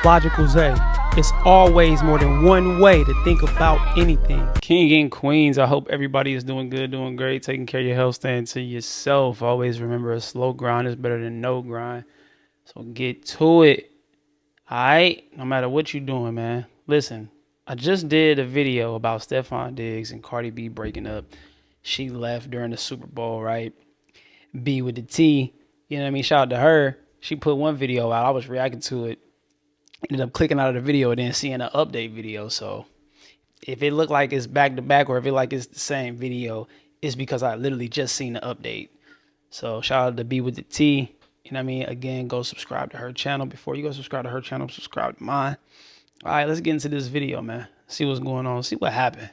logical Zay. It's always more than one way to think about anything. King and queens, I hope everybody is doing good, doing great, taking care of your health, staying to yourself. Always remember, a slow grind is better than no grind. So get to it. Alright? No matter what you're doing, man. Listen, I just did a video about Stephon Diggs and Cardi B breaking up. She left during the Super Bowl, right? B with the T. You know what I mean? Shout out to her. She put one video out. I was reacting to it. Ended up clicking out of the video and then seeing an update video. So if it looked like it's back to back or if it like it's the same video, it's because I literally just seen the update. So shout out to B with the T. You know what I mean? Again, go subscribe to her channel. Before you go subscribe to her channel, subscribe to mine. All right, let's get into this video, man. See what's going on. See what happened.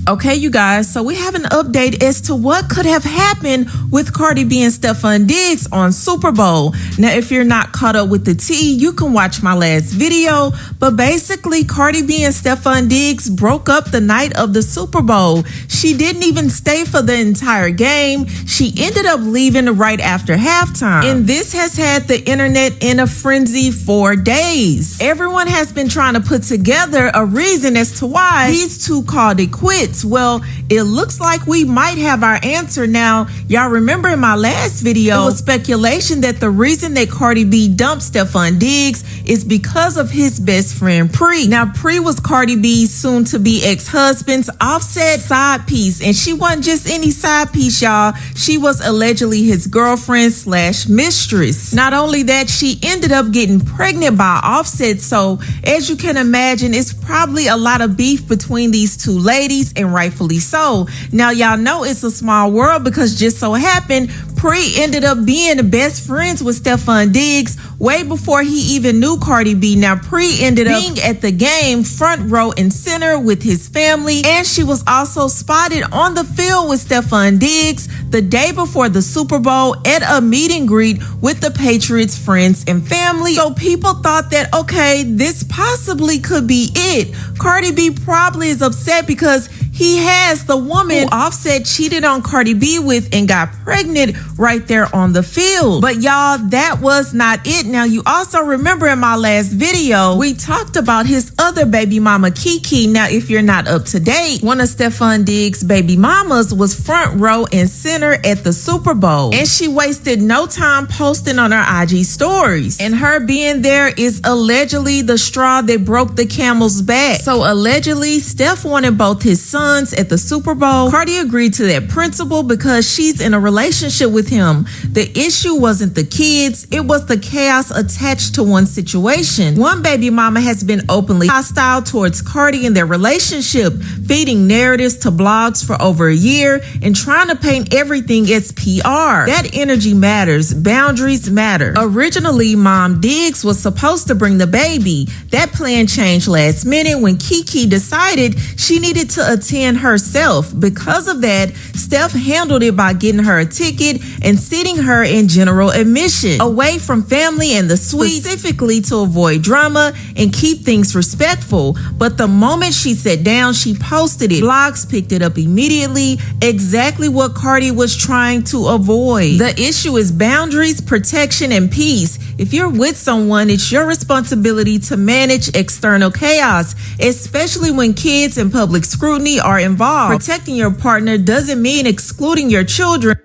Okay, you guys, so we have an update as to what could have happened with Cardi B and Stephon Diggs on Super Bowl. Now, if you're not caught up with the tea, you can watch my last video. But basically, Cardi B and Stephon Diggs broke up the night of the Super Bowl. She didn't even stay for the entire game. She ended up leaving right after halftime. And this has had the internet in a frenzy for days. Everyone has been trying to put together a reason as to why these two called it quits. Well, it looks like we might have our answer now. Y'all remember in my last video, it was speculation that the reason that Cardi B dumped Stephon Diggs is because of his best friend Pre. Now, Pre was Cardi B's soon-to-be ex-husband's Offset side piece, and she wasn't just any side piece, y'all. She was allegedly his girlfriend slash mistress. Not only that, she ended up getting pregnant by Offset, so as you can imagine, it's probably a lot of beef between these two ladies, and rightfully so. Now, y'all know it's a small world because just so happened, Pre ended up being best friends with Stephon Diggs way before he even knew Cardi B. Now, Pre ended up being at the game front row and center with his family, and she was also spotted on the field with Stephon Diggs the day before the Super Bowl at a meet and greet with the Patriots friends and family. So people thought that, okay, this possibly could be it. Cardi B probably is upset because he has the woman who Offset cheated on Cardi B with and got pregnant right there on the field. But y'all, that was not it. Now, you also remember in my last video, we talked about his other baby mama, Kiki. Now, if you're not up to date, one of Stephon Diggs' baby mamas was front row and center at the Super Bowl. And she wasted no time posting on her IG stories. And her being there is allegedly the straw that broke the camel's back. So allegedly, Steph wanted both his sons at the Super Bowl. Cardi agreed to that principle because she's in a relationship with him. The issue wasn't the kids, it was the chaos attached to one situation. One baby mama has been openly hostile towards Cardi in their relationship, feeding narratives to blogs for over a year and trying to paint everything as PR. That energy matters. Boundaries matter. Originally, Mom Diggs was supposed to bring the baby. That plan changed last minute when Kiki decided she needed to attend herself. Because of that, Steph handled it by getting her a ticket and sitting her in general admission, away from family and the suite, specifically to avoid drama and keep things respectful. But the moment she sat down, she posted it. Blogs picked it up immediately, exactly what Cardi was trying to avoid. The issue is boundaries, protection, and peace. If you're with someone, it's your responsibility to manage external chaos, especially when kids and public scrutiny are involved. Protecting your partner doesn't mean excluding your children.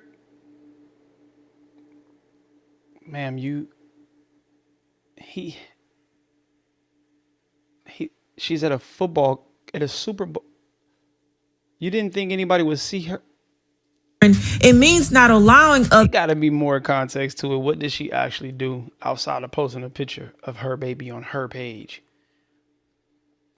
Ma'am, she's at a Super Bowl. You didn't think anybody would see her? It means not allowing There gotta be more context to it. What did she actually do outside of posting a picture of her baby on her page?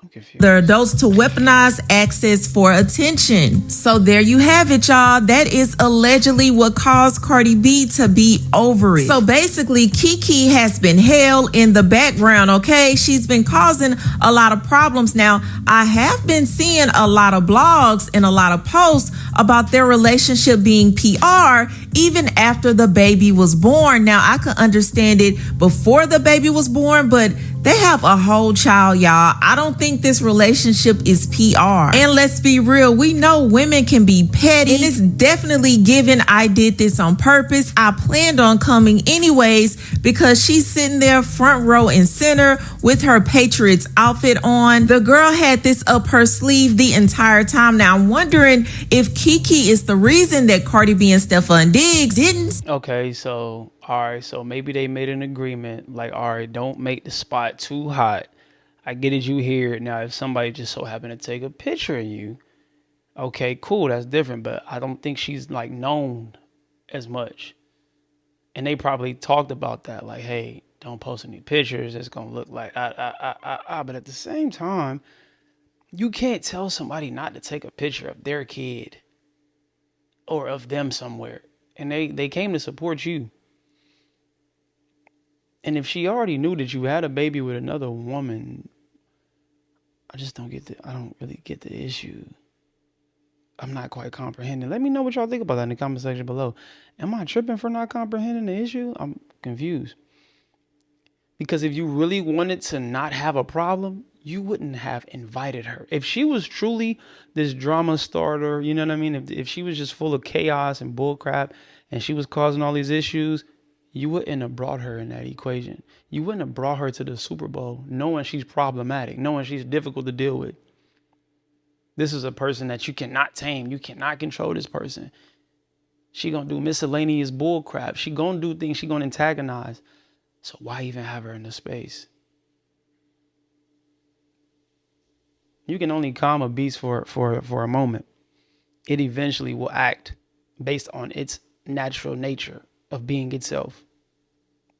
I'm confused. Other adults to weaponize access for attention. So there you have it, y'all. That is allegedly what caused Cardi B to be over it. So basically, Kiki has been held in the background, okay? She's been causing a lot of problems. Now, I have been seeing a lot of blogs and a lot of posts about their relationship being PR even after the baby was born. Now, I could understand it before the baby was born, but They have a whole child, y'all. I don't think this relationship is PR. And let's be real, we know women can be petty. And it's definitely given I did this on purpose. I planned on coming anyways because she's sitting there front row and center with her Patriots outfit on. The girl had this up her sleeve the entire time. Now I'm wondering if Kiki is the reason that Cardi B and Stefan Diggs didn't. Okay, so all right, so maybe they made an agreement like, all right, don't make the spot too hot. I get it, you hear it. Now, if somebody just so happened to take a picture of you, okay, cool, that's different. But I don't think she's like known as much. And they probably talked about that, like, hey, don't post any pictures. It's gonna look like But at the same time, you can't tell somebody not to take a picture of their kid or of them somewhere. And they came to support you. And if she already knew that you had a baby with another woman, I don't really get the issue. I'm not quite comprehending. Let me know what y'all think about that in the comment section below. Am I tripping for not comprehending the issue? I'm confused. Because if you really wanted to not have a problem, you wouldn't have invited her. If she was truly this drama starter, you know what I mean? If she was just full of chaos and bullcrap and she was causing all these issues, you wouldn't have brought her in that equation. You wouldn't have brought her to the Super Bowl knowing she's problematic, knowing she's difficult to deal with. This is a person that you cannot tame. You cannot control this person. She gonna do miscellaneous bull crap. She gonna do things. She gonna antagonize. So why even have her in the space? You can only calm a beast for a moment. It eventually will act based on its natural nature of being itself.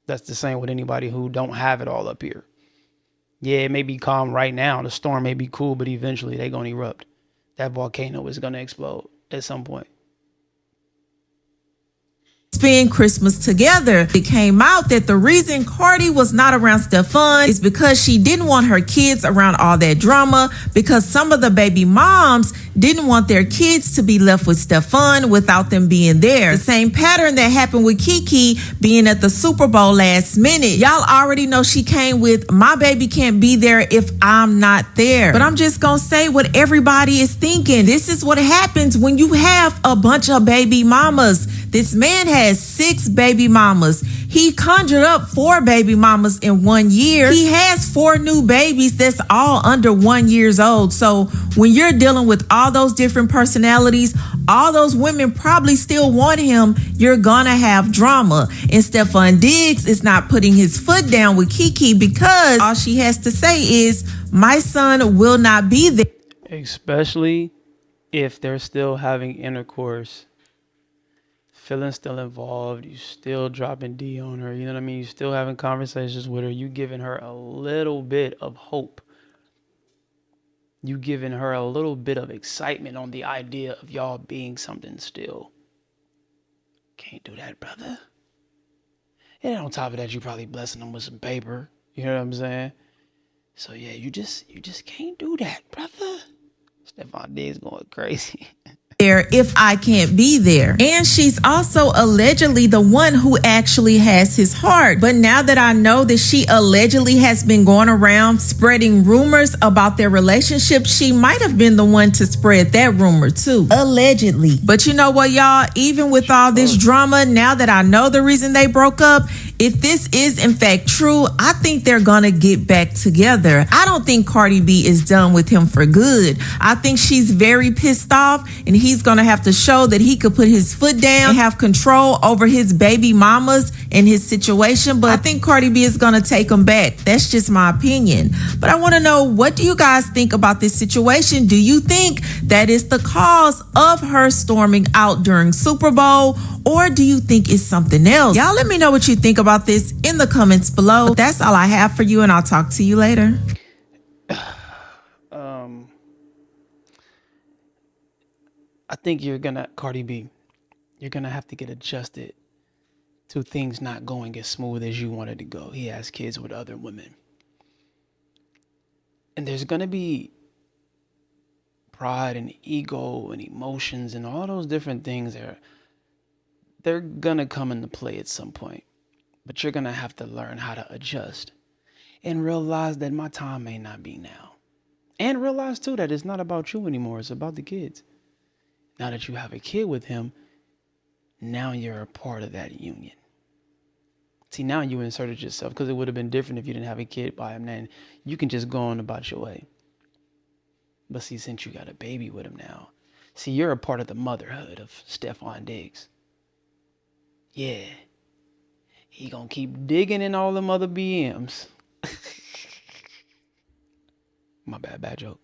That's the same with anybody who don't have it all up here. Yeah, it may be calm right now. The storm may be cool, but eventually they're going to erupt. That volcano is going to explode at some point. Spend Christmas together. It came out that the reason Cardi was not around Stefan is because she didn't want her kids around all that drama, because some of the baby moms didn't want their kids to be left with Stefan without them being there. The same pattern that happened with Kiki being at the Super Bowl last minute. Y'all already know she came with, my baby can't be there if I'm not there. But I'm just gonna say what everybody is thinking. This is what happens when you have a bunch of baby mamas. This man has 6 baby mamas. He conjured up 4 baby mamas in 1 year. He has 4 new babies that's all under 1 year old. So when you're dealing with all those different personalities, all those women probably still want him, you're gonna have drama. And Stefan Diggs is not putting his foot down with Kiki because all she has to say is, my son will not be there. Especially if they're still having intercourse. Feelings still involved, you still dropping D on her, you know what I mean? You still having conversations with her, you giving her a little bit of hope. You giving her a little bit of excitement on the idea of y'all being something still. Can't do that, brother. And on top of that, you probably blessing them with some paper, you know what I'm saying? So yeah, you just can't do that, brother. Stefan Diggs going crazy. There if I can't be there. And she's also allegedly the one who actually has his heart. But now that I know that she allegedly has been going around spreading rumors about their relationship, she might have been the one to spread that rumor too. Allegedly. But you know what, y'all? Even with all this drama, now that I know the reason they broke up, if this is in fact true, I think they're gonna get back together. I don't think Cardi B is done with him for good. I think she's very pissed off, and he's gonna have to show that he could put his foot down and have control over his baby mamas and his situation. But I think Cardi B is gonna take him back. That's just my opinion. But I wanna know, what do you guys think about this situation? Do you think that is the cause of her storming out during Super Bowl? Or do you think it's something else? Y'all let me know what you think about this in the comments below. But that's all I have for you, and I'll talk to you later. I think Cardi B, you're gonna have to get adjusted to things not going as smooth as you wanted to go. He has kids with other women. And there's gonna be pride and ego and emotions and all those different things there. They're gonna come into play at some point, but you're gonna have to learn how to adjust. and realize that my time may not be now. And realize too that it's not about you anymore. It's about the kids. Now that you have a kid with him, now you're a part of that union. See, now you inserted yourself, because it would have been different if you didn't have a kid by him. Then you can just go on about your way. But see, since you got a baby with him now, see, you're a part of the motherhood of Stephon Diggs. Yeah. He gonna keep digging in all them other BMs. My bad joke.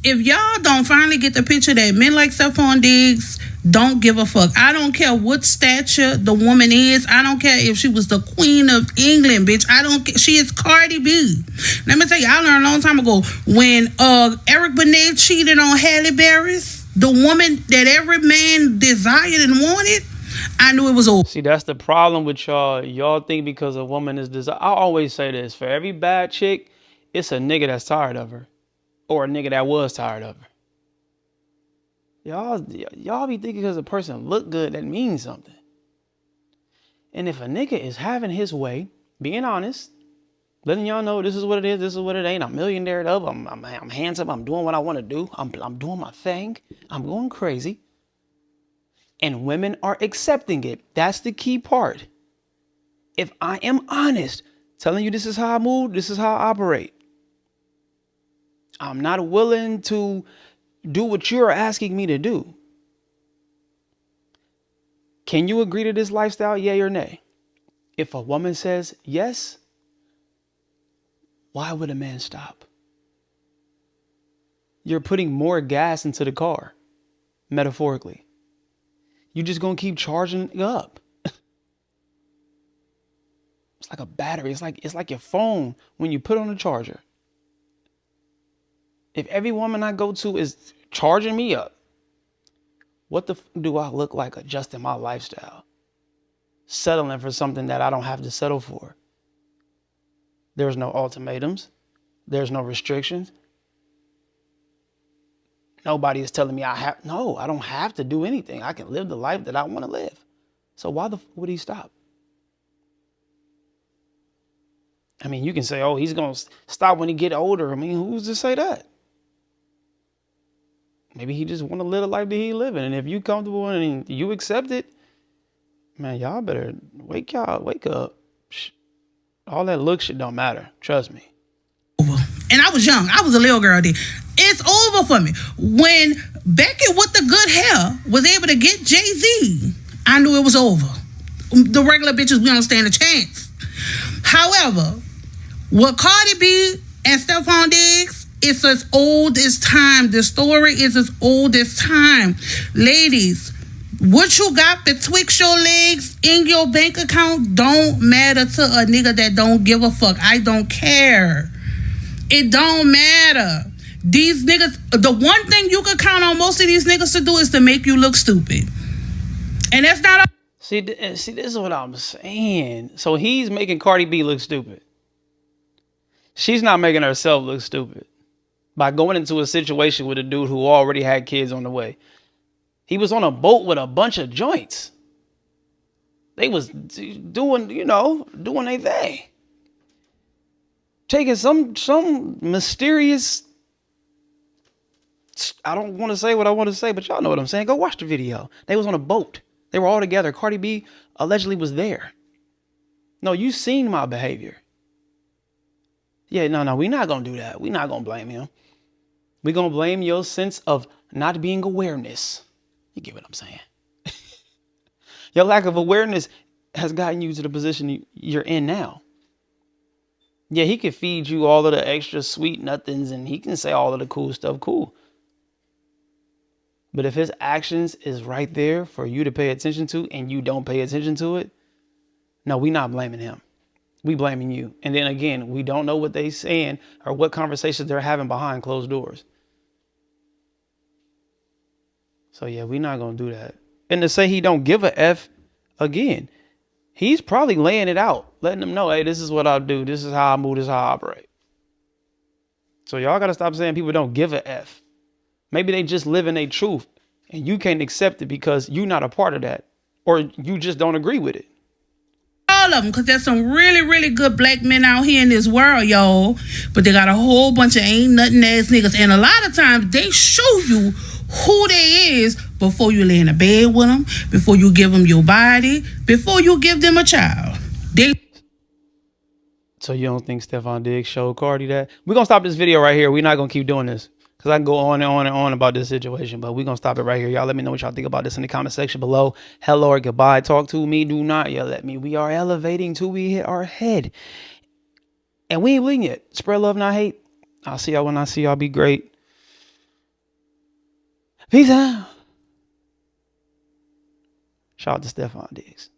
If y'all don't finally get the picture that men like Stephon Diggs don't give a fuck. I don't care what stature the woman is. I don't care if she was the queen of England, bitch. I don't care. She is Cardi B. Let me tell you, I learned a long time ago when Eric Benet cheated on Halle Berry, the woman that every man desired and wanted, I knew it was over. See, that's the problem with y'all. Y'all think because a woman is desired. I always say this. For every bad chick, it's a nigga that's tired of her. Or a nigga that was tired of her. Y'all be thinking because a person look good, that means something. And if a nigga is having his way, being honest, letting y'all know this is what it is, this is what it ain't. I'm millionaire up. I'm handsome. I'm doing what I want to do. I'm doing my thing. I'm going crazy. And women are accepting it. That's the key part. If I am honest, telling you this is how I move, this is how I operate. I'm not willing to do what you're asking me to do. Can you agree to this lifestyle? Yay or nay? If a woman says yes, why would a man stop? You're putting more gas into the car, metaphorically. You're just going to keep charging it up. It's like a battery. It's like your phone when you put on a charger. If every woman I go to is charging me up, what the do I look like adjusting my lifestyle? Settling for something that I don't have to settle for. There's no ultimatums. There's no restrictions. Nobody is telling me I don't have to do anything. I can live the life that I want to live. So why the fuck would he stop? I mean, you can say, oh, he's going to stop when he get older. I mean, who's to say that? Maybe he just want to live the life that he living. And if you comfortable and you accept it, man, y'all better wake up. All that look shit don't matter. Trust me. And I was young. I was a little girl then. It's over for me. When Becky with the good hair was able to get Jay-Z, I knew it was over. The regular bitches, we don't stand a chance. However, with Cardi B and Stephon Diggs, it's as old as time. The story is as old as time. Ladies, what you got betwixt your legs in your bank account don't matter to a nigga that don't give a fuck. I don't care. It don't matter. These niggas, the one thing you can count on most of these niggas to do is to make you look stupid. And that's not... See, this is what I'm saying. So he's making Cardi B look stupid. She's not making herself look stupid by going into a situation with a dude who already had kids on the way. He was on a boat with a bunch of joints. They was doing their thing. Taking some mysterious, I don't want to say what I want to say, but y'all know what I'm saying. Go watch the video. They was on a boat. They were all together. Cardi B allegedly was there. No, you seen my behavior. Yeah, no, we're not going to do that. We're not going to blame him. We're going to blame your sense of not being awareness. You get what I'm saying? Your lack of awareness has gotten you to the position you're in now. Yeah, he can feed you all of the extra sweet nothings and he can say all of the cool stuff. Cool. But if his actions is right there for you to pay attention to and you don't pay attention to it, no, we're not blaming him. We blaming you. And then again, we don't know what they saying or what conversations they're having behind closed doors. So yeah, we're not going to do that. And to say he don't give a F, again, he's probably laying it out, letting them know, hey, this is what I do. This is how I move. This is how I operate. So y'all got to stop saying people don't give a F. Maybe they just live in their truth and you can't accept it because you're not a part of that or you just don't agree with it. all of them, because there's some really, really good black men out here in this world, y'all. But they got a whole bunch of ain't nothing ass niggas. And a lot of times they show you who they is before you lay in a bed with them, before you give them your body, before you give them a child. So you don't think Stefan Diggs showed Cardi that? We're going to stop this video right here. We're not going to keep doing this, because I can go on and on and on about this situation, but we're going to stop it right here. Y'all let me know what y'all think about this in the comment section below. Hello or goodbye. Talk to me. Do not yell at me. We are elevating till we hit our head. And we ain't bleeding yet. Spread love, not hate. I'll see y'all when I see y'all. Be great. Peace out. Shout out to Stefan Diggs.